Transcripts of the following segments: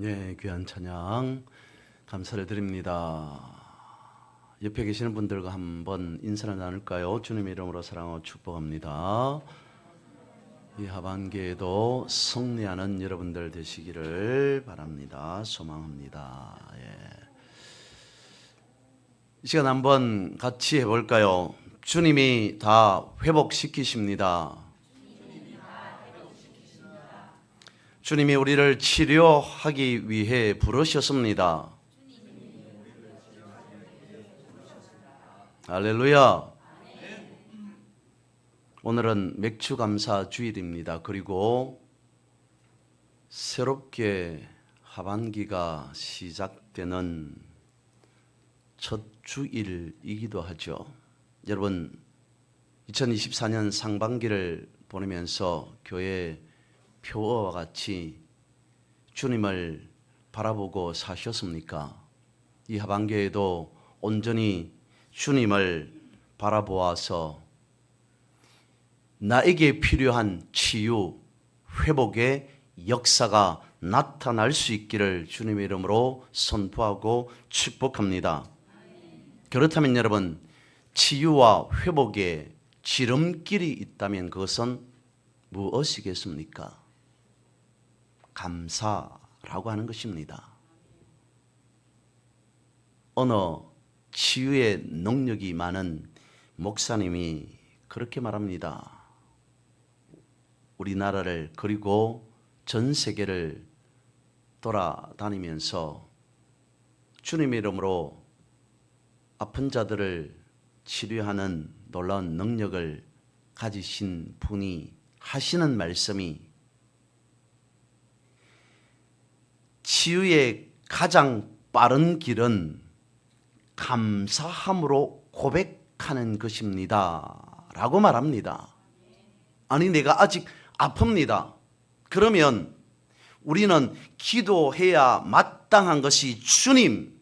예, 귀한 찬양 감사를 드립니다. 옆에 계시는 분들과 한번 인사를 나눌까요? 주님의 이름으로 사랑하고 축복합니다. 이 하반기에도 승리하는 여러분들 되시기를 바랍니다. 소망합니다. 이 시간 한번 같이 해볼까요? 주님이 다 회복시키십니다. 주님이 우리를 치료하기 위해 부르셨습니다. 할렐루야. 오늘은 맥주감사 주일입니다. 그리고 새롭게 하반기가 시작되는 첫 주일이기도 하죠. 여러분, 2024년 상반기를 보내면서 교회 표어와 같이 주님을 바라보고 사셨습니까? 이 하반기에도 온전히 주님을 바라보아서 나에게 필요한 치유, 회복의 역사가 나타날 수 있기를 주님의 이름으로 선포하고 축복합니다. 그렇다면 여러분, 치유와 회복의 지름길이 있다면 그것은 무엇이겠습니까? 감사라고 하는 것입니다. 어느 치유의 능력이 많은 목사님이 그렇게 말합니다. 우리나라를 그리고 전 세계를 돌아다니면서 주님의 이름으로 아픈 자들을 치료하는 놀라운 능력을 가지신 분이 하시는 말씀이 치유의 가장 빠른 길은 감사함으로 고백하는 것입니다 라고 말합니다. 아니, 내가 아직 아픕니다. 그러면 우리는 기도해야 마땅한 것이 주님,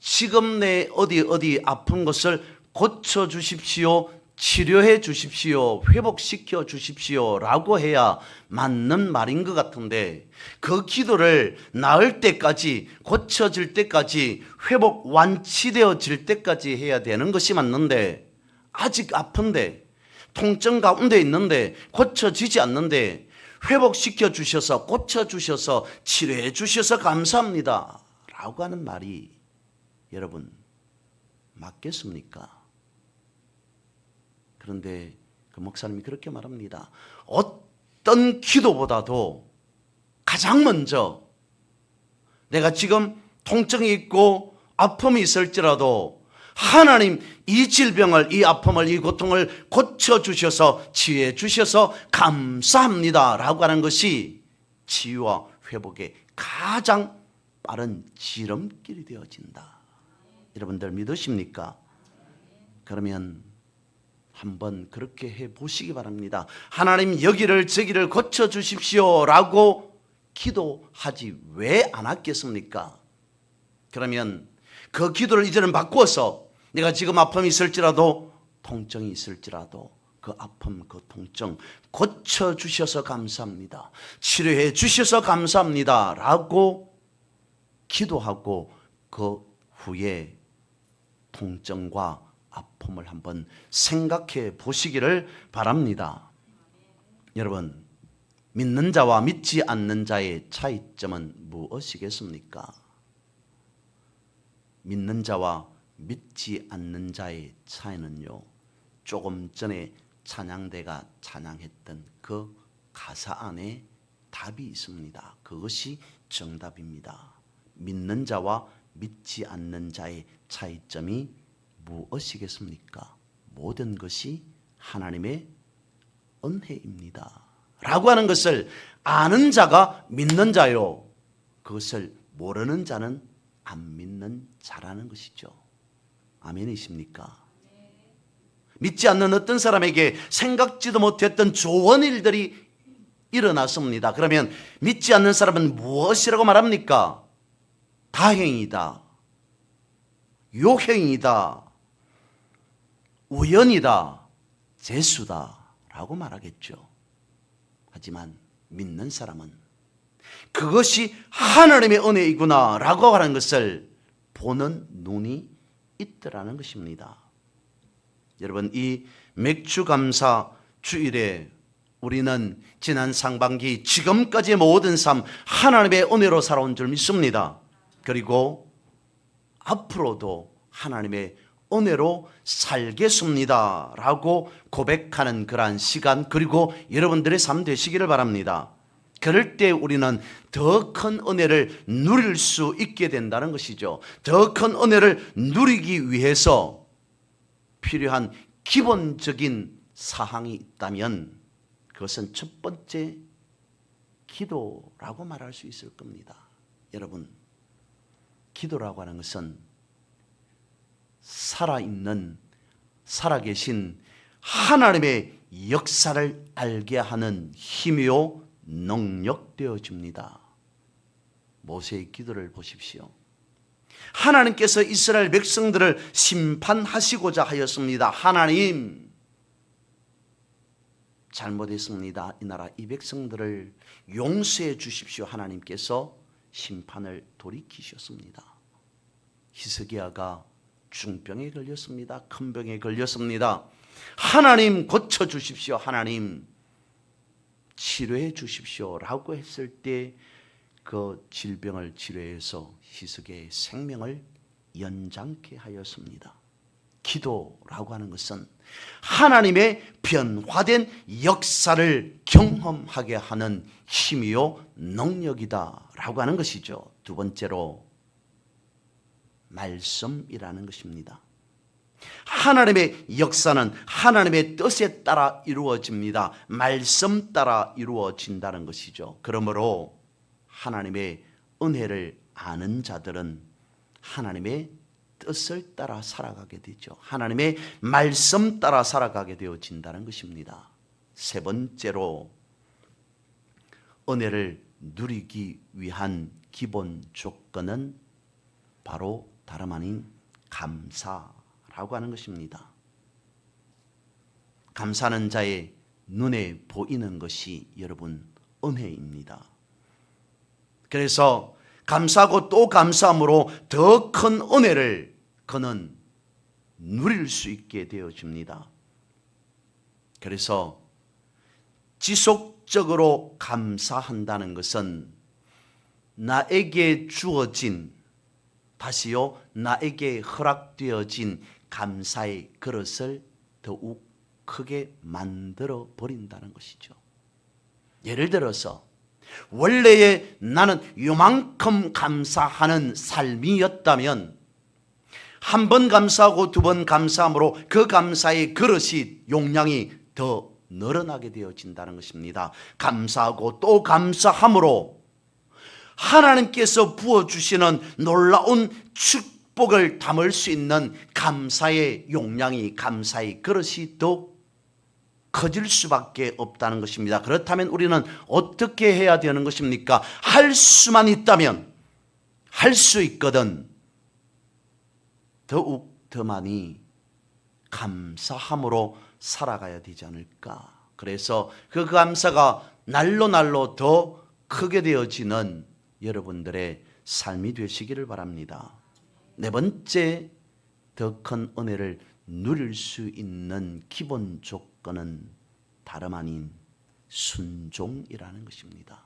지금 내 어디 아픈 것을 고쳐주십시오, 치료해 주십시오, 회복시켜 주십시오 라고 해야 맞는 말인 것 같은데, 그 기도를 나을 때까지, 고쳐질 때까지, 회복 완치되어질 때까지 해야 되는 것이 맞는데, 아직 아픈데, 통증 가운데 있는데, 고쳐지지 않는데, 회복시켜 주셔서, 고쳐 주셔서, 치료해 주셔서 감사합니다 라고 하는 말이 여러분 맞겠습니까? 그런데 그 목사님이 그렇게 말합니다. 어떤 기도보다도 가장 먼저 내가 지금 통증이 있고 아픔이 있을지라도 하나님, 이 질병을, 이 아픔을, 이 고통을 고쳐주셔서 치유해 주셔서 감사합니다 라고 하는 것이 치유와 회복의 가장 빠른 지름길이 되어진다. 여러분들 믿으십니까? 그러면 한번 그렇게 해보시기 바랍니다. 하나님, 여기를 저기를 고쳐주십시오 라고 기도하지 왜 안 하겠습니까? 그러면 그 기도를 이제는 바꾸어서 내가 지금 아픔이 있을지라도, 통증이 있을지라도 그 아픔, 그 통증 고쳐주셔서 감사합니다, 치료해 주셔서 감사합니다 라고 기도하고 그 후에 통증과 아픔을 한번 생각해 보시기를 바랍니다. 여러분, 믿는 자와 믿지 않는 자의 차이점은 무엇이겠습니까? 믿는 자와 믿지 않는 자의 차이는요, 조금 전에 찬양대가 찬양했던 그 가사 안에 답이 있습니다. 그것이 정답입니다. 믿는 자와 믿지 않는 자의 차이점이 무엇이겠습니까? 모든 것이 하나님의 은혜입니다 라고 하는 것을 아는 자가 믿는 자요, 그것을 모르는 자는 안 믿는 자라는 것이죠. 아멘이십니까? 믿지 않는 어떤 사람에게 생각지도 못했던 좋은 일들이 일어났습니다. 그러면 믿지 않는 사람은 무엇이라고 말합니까? 다행이다, 요행이다, 우연이다, 재수다 라고 말하겠죠. 하지만 믿는 사람은 그것이 하나님의 은혜이구나 라고 하는 것을 보는 눈이 있더라는 것입니다. 여러분, 이 맥주감사 주일에 우리는 지난 상반기 지금까지의 모든 삶 하나님의 은혜로 살아온 줄 믿습니다. 그리고 앞으로도 하나님의 은혜로 살겠습니다 라고 고백하는 그러한 시간, 그리고 여러분들의 삶 되시기를 바랍니다. 그럴 때 우리는 더 큰 은혜를 누릴 수 있게 된다는 것이죠. 더 큰 은혜를 누리기 위해서 필요한 기본적인 사항이 있다면 그것은 첫 번째 기도라고 말할 수 있을 겁니다. 여러분, 기도라고 하는 것은 살아있는, 살아계신 하나님의 역사를 알게 하는 힘이요 능력되어집니다. 모세의 기도를 보십시오. 하나님께서 이스라엘 백성들을 심판하시고자 하였습니다. 하나님, 잘못했습니다. 이 나라 이 백성들을 용서해 주십시오. 하나님께서 심판을 돌이키셨습니다. 히스기야가 중병에 걸렸습니다. 큰 병에 걸렸습니다. 하나님 고쳐 주십시오. 하나님 치료해 주십시오 라고 했을 때 그 질병을 치료해서 히스기야의 생명을 연장케 하였습니다. 기도라고 하는 것은 하나님의 변화된 역사를 경험하게 하는 힘이요 능력이다 라고 하는 것이죠. 두 번째로 말씀이라는 것입니다. 하나님의 역사는 하나님의 뜻에 따라 이루어집니다. 말씀 따라 이루어진다는 것이죠. 그러므로 하나님의 은혜를 아는 자들은 하나님의 뜻을 따라 살아가게 되죠. 하나님의 말씀 따라 살아가게 되어진다는 것입니다. 세 번째로 은혜를 누리기 위한 기본 조건은 바로 다름 아닌 감사라고 하는 것입니다. 감사하는 자의 눈에 보이는 것이 여러분 은혜입니다. 그래서 감사하고 또 감사함으로 더 큰 은혜를 그는 누릴 수 있게 되어집니다. 그래서 지속적으로 감사한다는 것은 나에게 주어진, 다시요, 나에게 허락되어진 감사의 그릇을 더욱 크게 만들어 버린다는 것이죠. 예를 들어서 원래의 나는 요만큼 감사하는 삶이었다면 한 번 감사하고 두 번 감사함으로 그 감사의 그릇이 용량이 더 늘어나게 되어진다는 것입니다. 감사하고 또 감사함으로 하나님께서 부어주시는 놀라운 축복을 담을 수 있는 감사의 용량이, 감사의 그릇이 더 커질 수밖에 없다는 것입니다. 그렇다면 우리는 어떻게 해야 되는 것입니까? 할 수만 있다면 할 수 있거든 더욱 더 많이 감사함으로 살아가야 되지 않을까. 그래서 그 감사가 날로 날로 더 크게 되어지는 여러분들의 삶이 되시기를 바랍니다. 네 번째, 더 큰 은혜를 누릴 수 있는 기본 조건은 다름 아닌 순종이라는 것입니다.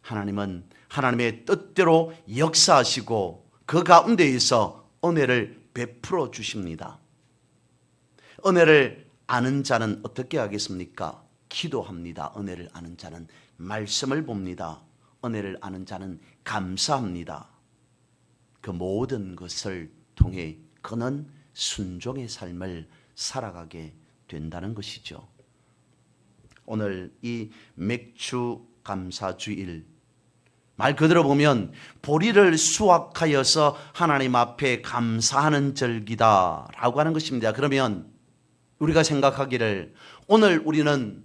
하나님은 하나님의 뜻대로 역사하시고 그 가운데에서 은혜를 베풀어 주십니다. 은혜를 아는 자는 어떻게 하겠습니까? 기도합니다. 은혜를 아는 자는 말씀을 봅니다. 은혜를 아는 자는 감사합니다. 그 모든 것을 통해 그는 순종의 삶을 살아가게 된다는 것이죠. 오늘 이 맥주 감사주일, 말 그대로 보면 보리를 수확하여서 하나님 앞에 감사하는 절기다라고 하는 것입니다. 그러면 우리가 생각하기를 오늘 우리는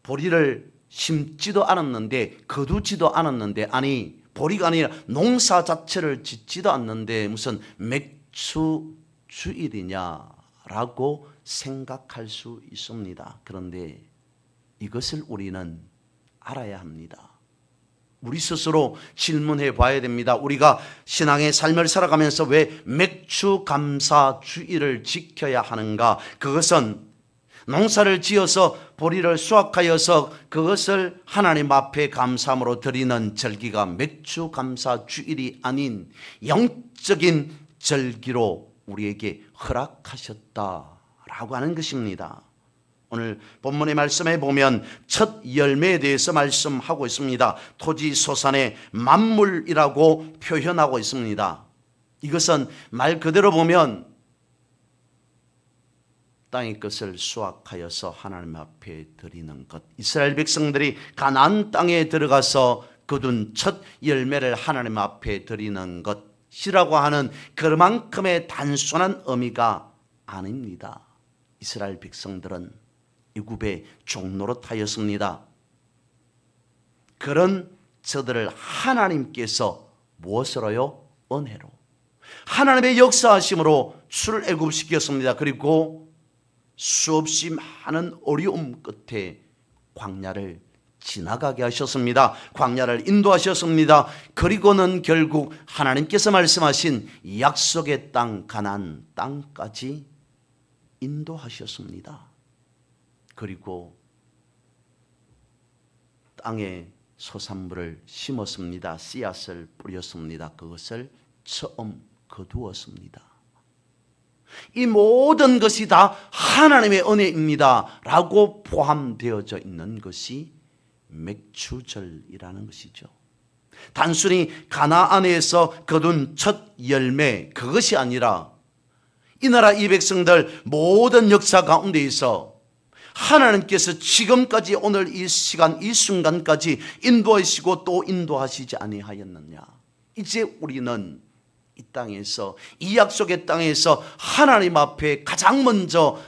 보리를 심지도 않았는데, 거두지도 않았는데, 아니 보리가 아니라 농사 자체를 짓지도 않는데 무슨 맥주 주일이냐라고 생각할 수 있습니다. 그런데 이것을 우리는 알아야 합니다. 우리 스스로 질문해 봐야 됩니다. 우리가 신앙의 삶을 살아가면서 왜 맥추감사주의를 지켜야 하는가? 그것은 농사를 지어서 보리를 수확하여서 그것을 하나님 앞에 감사함으로 드리는 절기가 맥추감사주일이 아닌 영적인 절기로 우리에게 허락하셨다라고 하는 것입니다. 오늘 본문의 말씀에 보면 첫 열매에 대해서 말씀하고 있습니다. 토지소산의 만물이라고 표현하고 있습니다. 이것은 말 그대로 보면 땅의 것을 수확하여서 하나님 앞에 드리는 것. 이스라엘 백성들이 가나안 땅에 들어가서 거둔 첫 열매를 하나님 앞에 드리는 것이라고 하는 그만큼의 단순한 의미가 아닙니다. 이스라엘 백성들은 애굽의 종노릇하였습니다. 그런 저들을 하나님께서 무엇으로요? 은혜로. 하나님의 역사하심으로 출애굽시켰습니다. 그리고 수없이 많은 어려움 끝에 광야를 지나가게 하셨습니다. 광야를 인도하셨습니다. 그리고는 결국 하나님께서 말씀하신 약속의 땅 가나안 땅까지 인도하셨습니다. 그리고 땅에 소산물을 심었습니다. 씨앗을 뿌렸습니다. 그것을 처음 거두었습니다. 이 모든 것이 다 하나님의 은혜입니다 라고 포함되어져 있는 것이 맥추절이라는 것이죠. 단순히 가나안에서 거둔 첫 열매, 그것이 아니라 이 나라 이 백성들 모든 역사 가운데에서 하나님께서 지금까지 오늘 이 시간 이 순간까지 인도하시고 또 인도하시지 아니하였느냐. 이제 우리는 이 땅에서, 이 약속의 땅에서 하나님 앞에 가장 먼저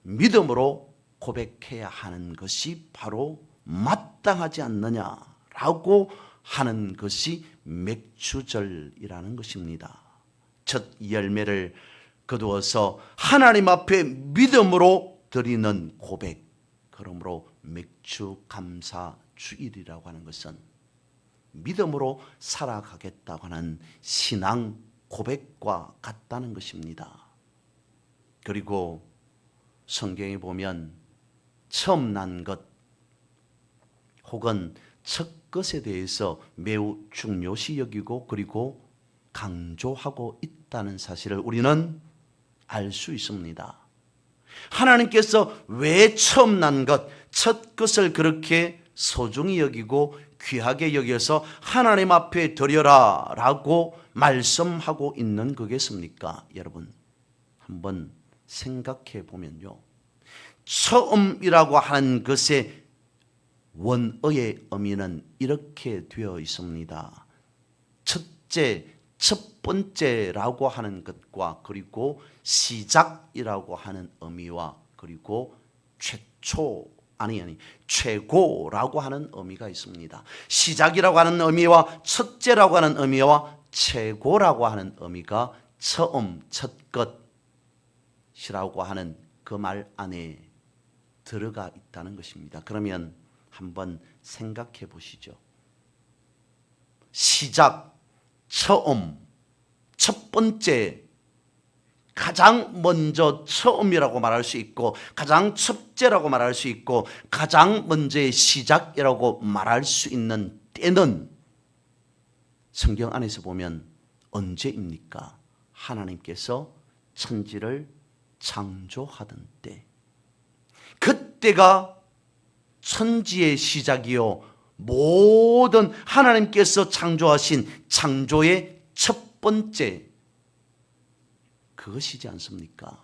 믿음으로 고백해야 하는 것이 바로 마땅하지 않느냐라고 하는 것이 맥추절이라는 것입니다. 첫 열매를 거두어서 하나님 앞에 믿음으로 드리는 고백, 그러므로 맥추감사주일이라고 하는 것은 믿음으로 살아가겠다고 하는 신앙 고백과 같다는 것입니다. 그리고 성경에 보면 처음 난 것 혹은 첫 것에 대해서 매우 중요시 여기고 그리고 강조하고 있다는 사실을 우리는 알 수 있습니다. 하나님께서 왜 처음 난 것, 첫 것을 그렇게 소중히 여기고 귀하게 여겨서 하나님 앞에 드려라 라고 말씀하고 있는 거겠습니까? 여러분 한번 생각해 보면요, 처음이라고 하는 것의 원어의 의미는 이렇게 되어 있습니다. 첫째, 첫 번째라고 하는 것과 그리고 시작이라고 하는 의미와 그리고 최고라고 하는 의미가 있습니다. 시작이라고 하는 의미와 첫째라고 하는 의미와 최고라고 하는 의미가 처음, 첫 것이라고 하는 그 말 안에 들어가 있다는 것입니다. 그러면 한번 생각해 보시죠. 시작, 처음, 첫 번째, 가장 먼저 처음이라고 말할 수 있고 가장 첫째라고 말할 수 있고 가장 먼저의 시작이라고 말할 수 있는 때는 성경 안에서 보면 언제입니까? 하나님께서 천지를 창조하던 때, 그때가 천지의 시작이요 모든 하나님께서 창조하신 창조의 첫 번째, 그것이지 않습니까?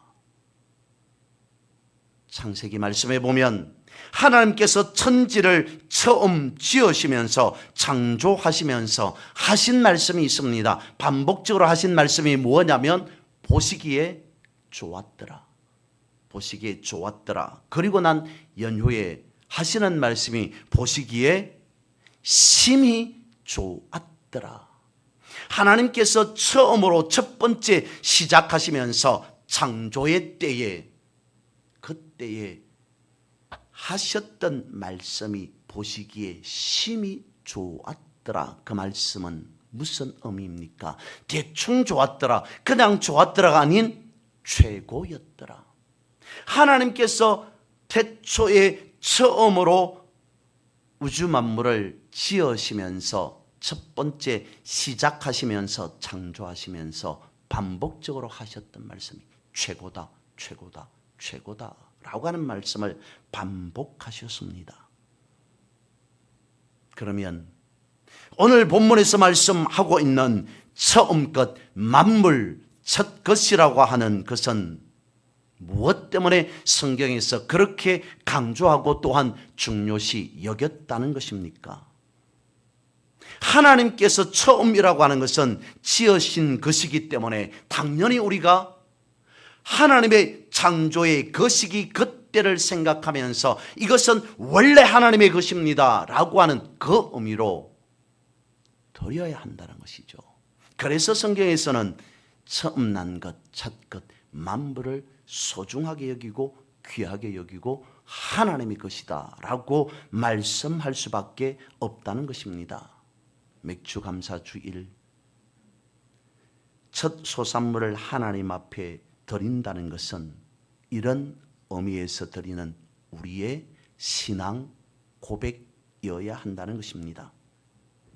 창세기 말씀에 보면 하나님께서 천지를 처음 지으시면서 창조하시면서 하신 말씀이 있습니다. 반복적으로 하신 말씀이 뭐냐면 보시기에 좋았더라. 보시기에 좋았더라. 그리고 난 연후에 하시는 말씀이 보시기에 심히 좋았더라. 하나님께서 처음으로 첫 번째 시작하시면서 창조의 때에, 그때에 하셨던 말씀이 보시기에 심히 좋았더라. 그 말씀은 무슨 의미입니까? 대충 좋았더라, 그냥 좋았더라가 아닌 최고였더라. 하나님께서 태초에 처음으로 우주 만물을 지으시면서 첫 번째 시작하시면서 창조하시면서 반복적으로 하셨던 말씀이 최고다, 최고다, 최고다 라고 하는 말씀을 반복하셨습니다. 그러면 오늘 본문에서 말씀하고 있는 처음 것, 만물 첫 것이라고 하는 것은 무엇 때문에 성경에서 그렇게 강조하고 또한 중요시 여겼다는 것입니까? 하나님께서 처음이라고 하는 것은 지으신 것이기 때문에 당연히 우리가 하나님의 창조의 것이기 그때를 생각하면서 이것은 원래 하나님의 것입니다 라고 하는 그 의미로 드려야 한다는 것이죠. 그래서 성경에서는 처음 난 것, 첫 것, 만물을 소중하게 여기고 귀하게 여기고 하나님의 것이다 라고 말씀할 수밖에 없다는 것입니다. 맥주감사 주일, 첫 소산물을 하나님 앞에 드린다는 것은 이런 의미에서 드리는 우리의 신앙 고백이어야 한다는 것입니다.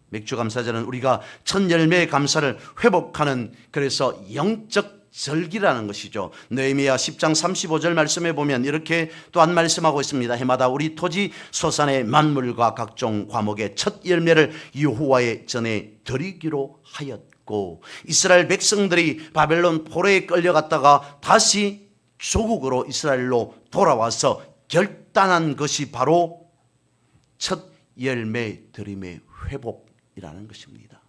맥주감사절은 우리가 첫 열매의 감사를 회복하는, 그래서 영적 절기라는 것이죠. 느헤미야 10장 35절 말씀에 보면 이렇게 또한 말씀하고 있습니다. 해마다 우리 토지 소산의 만물과 각종 과목의 첫 열매를 여호와의 전에 드리기로 하였고, 이스라엘 백성들이 바벨론 포로에 끌려갔다가 다시 조국으로 이스라엘로 돌아와서 결단한 것이 바로 첫 열매 드림의 회복이라는 것입니다.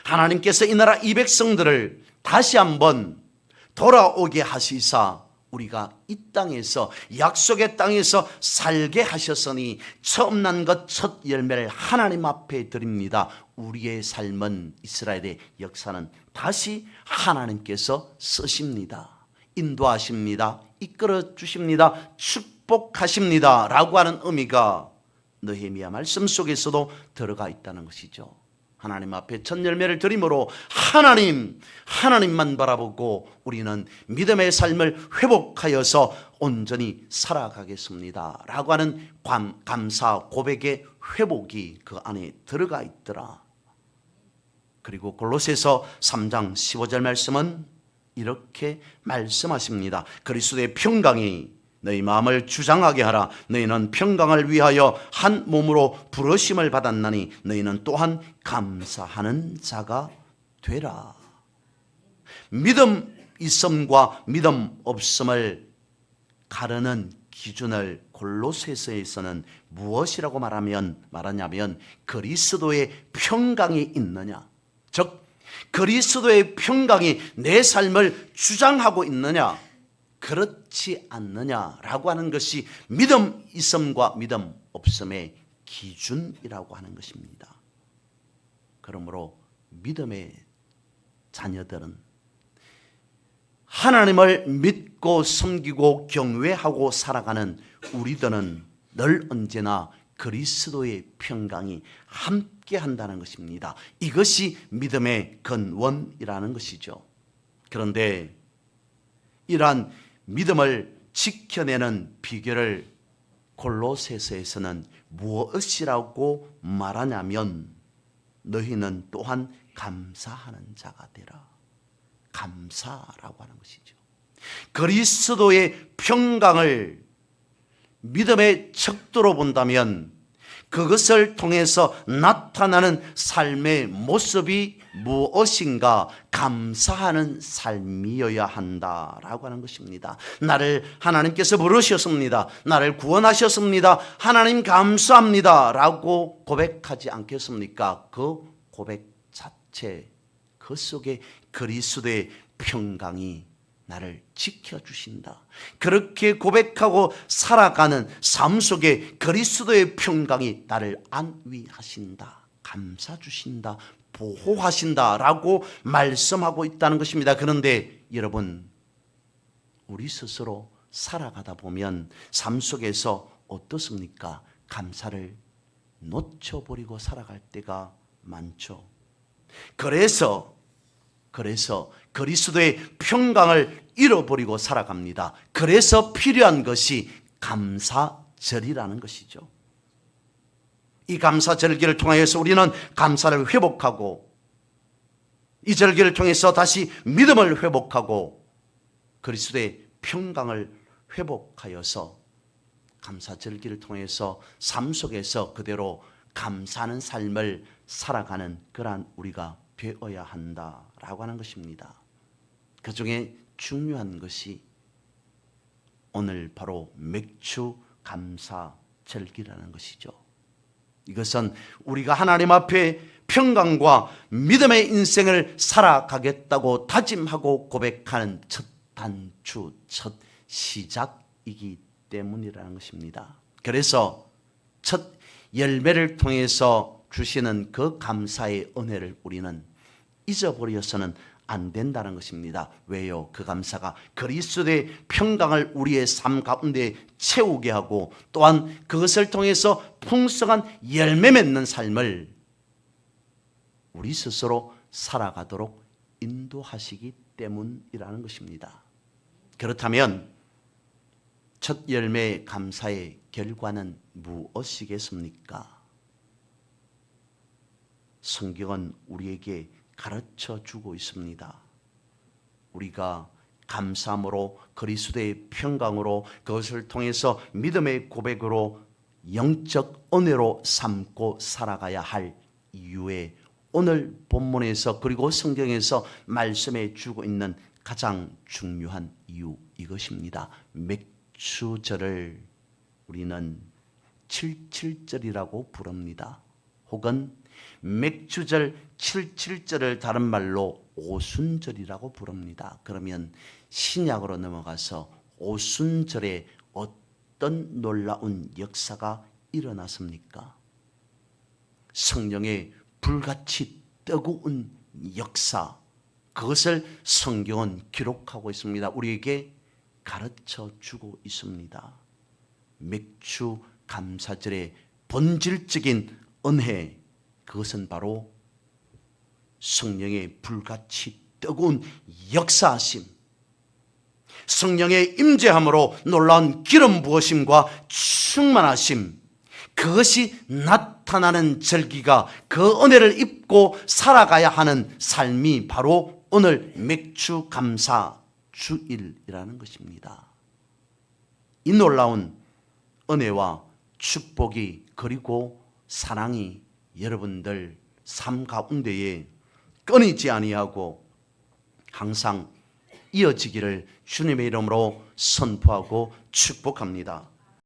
하나님께서 이 나라 이 백성들을 다시 한번 돌아오게 하시사 우리가 이 땅에서, 약속의 땅에서 살게 하셨으니 처음 난 것 첫 열매를 하나님 앞에 드립니다. 우리의 삶은, 이스라엘의 역사는 다시 하나님께서 쓰십니다. 인도하십니다. 이끌어 주십니다. 축복하십니다 라고 하는 의미가 느헤미야 말씀 속에서도 들어가 있다는 것이죠. 하나님 앞에 첫 열매를 드림으로 하나님만 바라보고 우리는 믿음의 삶을 회복하여서 온전히 살아가겠습니다 라고 하는 감사 고백의 회복이 그 안에 들어가 있더라. 그리고 골로새서 3장 15절 말씀은 이렇게 말씀하십니다. 그리스도의 평강이 너희 마음을 주장하게 하라. 너희는 평강을 위하여 한 몸으로 부르심을 받았나니 너희는 또한 감사하는 자가 되라. 믿음 있음과 믿음 없음을 가르는 기준을 골로새서에서는 무엇이라고 말하냐면 그리스도의 평강이 있느냐, 즉 그리스도의 평강이 내 삶을 주장하고 있느냐, 그렇지 않느냐라고 하는 것이 믿음 있음과 믿음 없음의 기준이라고 하는 것입니다. 그러므로 믿음의 자녀들은 하나님을 믿고 섬기고 경외하고 살아가는 우리들은 늘 언제나 그리스도의 평강이 함께 한다는 것입니다. 이것이 믿음의 근원이라는 것이죠. 그런데 이러한 믿음을 지켜내는 비결을 골로새서에서는 무엇이라고 말하냐면 너희는 또한 감사하는 자가 되라. 감사라고 하는 것이죠. 그리스도의 평강을 믿음의 척도로 본다면 그것을 통해서 나타나는 삶의 모습이 무엇인가? 감사하는 삶이어야 한다라고 하는 것입니다. 나를 하나님께서 부르셨습니다. 나를 구원하셨습니다. 하나님 감사합니다 라고 고백하지 않겠습니까? 그 고백 자체, 그 속에 그리스도의 평강이 나를 지켜주신다. 그렇게 고백하고 살아가는 삶 속에 그리스도의 평강이 나를 안위하신다, 감싸 주신다, 보호하신다 라고 말씀하고 있다는 것입니다. 그런데 여러분, 우리 스스로 살아가다 보면 삶 속에서 어떻습니까? 감사를 놓쳐버리고 살아갈 때가 많죠. 그래서 그리스도의 평강을 잃어버리고 살아갑니다. 그래서 필요한 것이 감사절이라는 것이죠. 이 감사절기를 통하여서 우리는 감사를 회복하고, 이 절기를 통해서 다시 믿음을 회복하고 그리스도의 평강을 회복하여서 감사절기를 통해서 삶 속에서 그대로 감사하는 삶을 살아가는 그러한 우리가 되어야 한다라고 하는 것입니다. 그 중에 중요한 것이 오늘 바로 맥주 감사절기라는 것이죠. 이것은 우리가 하나님 앞에 평강과 믿음의 인생을 살아가겠다고 다짐하고 고백하는 첫 단추, 첫 시작이기 때문이라는 것입니다. 그래서 첫 열매를 통해서 주시는 그 감사의 은혜를 우리는 잊어버려서는 안 된다는 것입니다. 왜요? 그 감사가 그리스도의 평강을 우리의 삶 가운데 채우게 하고, 또한 그것을 통해서 풍성한 열매 맺는 삶을 우리 스스로 살아가도록 인도하시기 때문이라는 것입니다. 그렇다면 첫 열매 감사의 결과는 무엇이겠습니까? 성경은 우리에게 가르쳐 주고 있습니다. 우리가 감사함으로 그리스도의 평강으로 그것을 통해서 믿음의 고백으로 영적 은혜로 삼고 살아가야 할 이유에 오늘 본문에서 그리고 성경에서 말씀해 주고 있는 가장 중요한 이유, 이것입니다. 맥주절을 우리는 77절이라고 부릅니다. 혹은 맥주절 77절을 다른 말로 오순절이라고 부릅니다. 그러면 신약으로 넘어가서 오순절에 어떤 놀라운 역사가 일어났습니까? 성령의 불같이 뜨거운 역사, 그것을 성경은 기록하고 있습니다. 우리에게 가르쳐 주고 있습니다. 맥주 감사절의 본질적인 은혜, 그것은 바로 성령의 불같이 뜨거운 역사하심, 성령의 임재함으로 놀라운 기름 부으심과 충만하심, 그것이 나타나는 절기가, 그 은혜를 입고 살아가야 하는 삶이 바로 오늘 맥주 감사 주일이라는 것입니다. 이 놀라운 은혜와 축복이 그리고 사랑이 여러분들 삶 가운데에 끊이지 아니하고 항상 이어지기를 주님의 이름으로 선포하고 축복합니다.